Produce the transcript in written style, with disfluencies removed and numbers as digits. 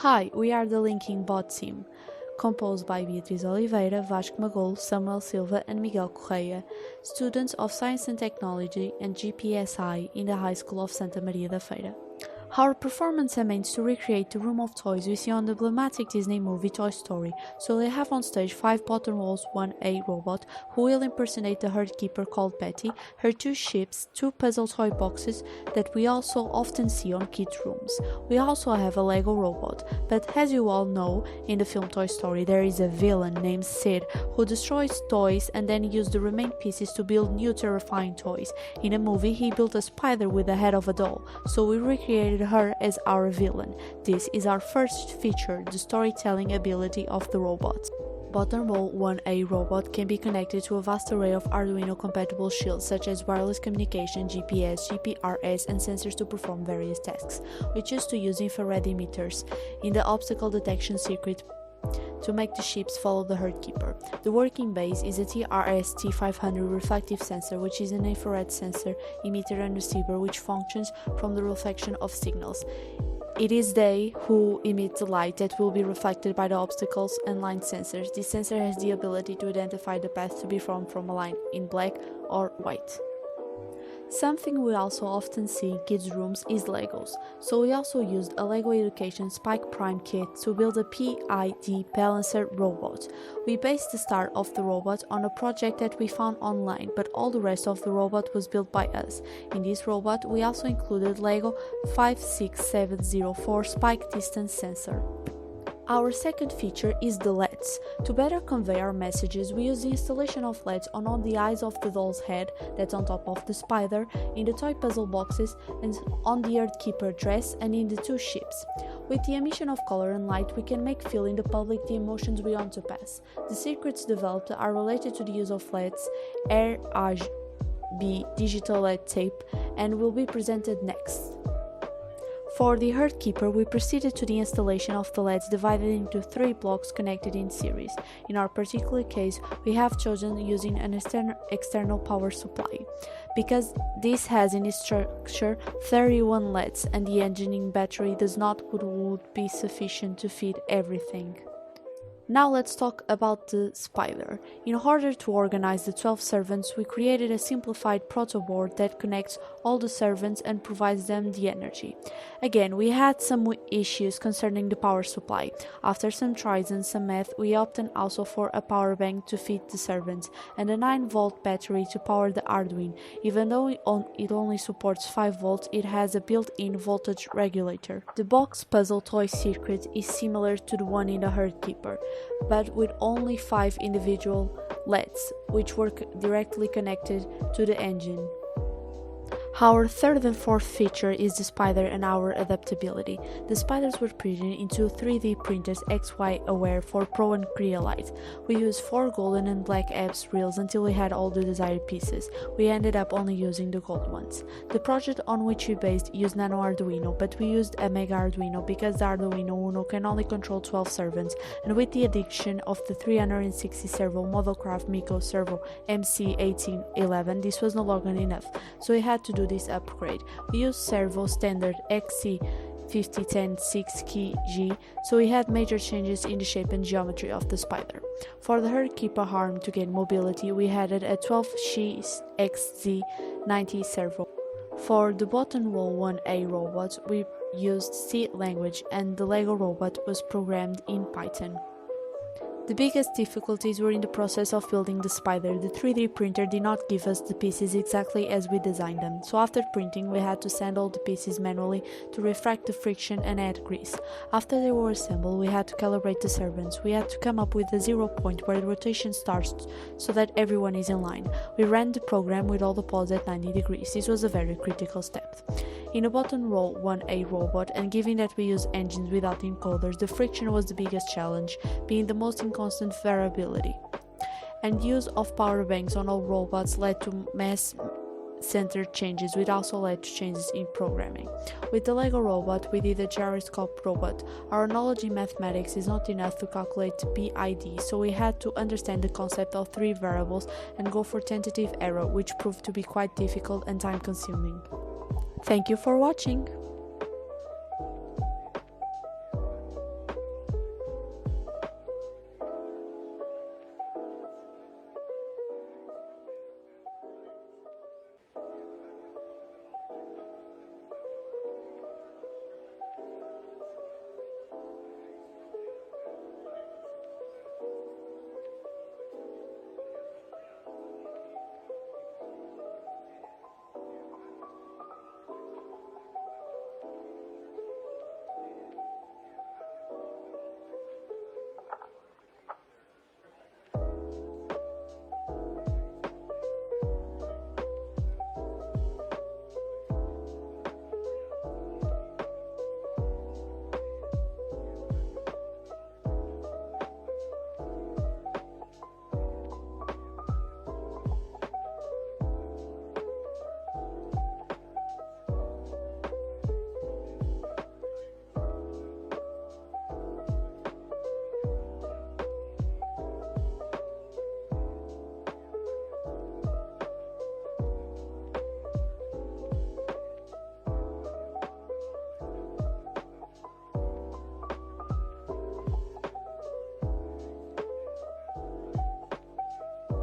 Hi, we are the LinkinBot team, composed by Beatriz Oliveira, Vasco Magolo, Samuel Silva and Miguel Correia, students of Science and Technology and GPSI in the High School of Santa Maria da Feira. Our performance aims to recreate the room of toys we see on the emblematic Disney movie Toy Story, so they have on stage 5 button rolls, 1A robot, who will impersonate the herd keeper called Betty, her 2 ships, 2 puzzle toy boxes that we also often see on kids' rooms. We also have a Lego robot, but as you all know, in the film Toy Story there is a villain named Sid who destroys toys and then uses the remaining pieces to build new terrifying toys. In a movie he built a spider with the head of a doll, so we recreated her as our villain. This is our first feature, the storytelling ability of the robot. Button roll 1A robot can be connected to a vast array of Arduino compatible shields such as wireless communication, GPS, GPRS and sensors to perform various tasks. We choose to use infrared emitters in the obstacle detection circuit to make the ships follow the herd keeper. The working base is a TRS-T500 reflective sensor, which is an infrared sensor, emitter and receiver which functions from the reflection of signals. It is they who emit the light that will be reflected by the obstacles and line sensors. This sensor has the ability to identify the path to be formed from a line in black or white. Something we also often see in kids' rooms is Legos, so we also used a LEGO Education Spike Prime kit to build a PID balancer robot. We based the start of the robot on a project that we found online, but all the rest of the robot was built by us. In this robot, we also included LEGO 56704 Spike Distance Sensor. Our second feature is the LEDs. To better convey our messages, we use the installation of LEDs on the eyes of the doll's head, that's on top of the spider, in the toy puzzle boxes, and on the herd keeper dress and in the 2 ships. With the emission of color and light, we can make feel in the public the emotions we want to pass. The secrets developed are related to the use of LEDs, RGB digital LED tape, and will be presented next. For the herd keeper, we proceeded to the installation of the LEDs divided into 3 blocks connected in series. In our particular case, we have chosen using an external power supply, because this has in its structure 31 LEDs and the engine battery would be sufficient to feed everything. Now let's talk about the spider. In order to organize the 12 servants, we created a simplified protoboard that connects all the servants and provides them the energy. Again, we had some issues concerning the power supply. After some tries and some math, we opted also for a power bank to feed the servants and a 9-volt battery to power the Arduino. Even though it only supports 5 volts, it has a built-in voltage regulator. The box puzzle toy circuit is similar to the one in the herd keeper, but with only 5 individual LEDs, which were directly connected to the engine. Our third and fourth feature is the spider and our adaptability. The spiders were printed into 3D printers XY Aware for Pro and Crealite. We used 4 golden and black ABS reels until we had all the desired pieces. We ended up only using the gold ones. The project on which we based used Nano Arduino, but we used a Mega Arduino because the Arduino Uno can only control 12 servants, and with the addition of the 360 servo Modelcraft Miko Servo MC1811, this was no longer enough, so we had to do this upgrade. We used servo standard XC5010 6-key G, so we had major changes in the shape and geometry of the spider. For the herd keeper arm to gain mobility, we added a 12-key XZ90 servo. For the button roll 1A robot, we used C language and the Lego robot was programmed in Python. The biggest difficulties were in the process of building the spider. The 3D printer did not give us the pieces exactly as we designed them, so after printing we had to sand all the pieces manually to refract the friction and add grease. After they were assembled, we had to calibrate the servants. We had to come up with a 0 point where the rotation starts so that everyone is in line. We ran the program with all the pods at 90 degrees. This was a very critical step. In a button roll 1A robot, and given that we use engines without encoders, the friction was the biggest challenge, being the most inconstant variability. And use of power banks on all robots led to mass-centered changes, which also led to changes in programming. With the Lego robot, we did a gyroscope robot. Our knowledge in mathematics is not enough to calculate the PID, so we had to understand the concept of 3 variables and go for tentative error, which proved to be quite difficult and time-consuming. Thank you for watching!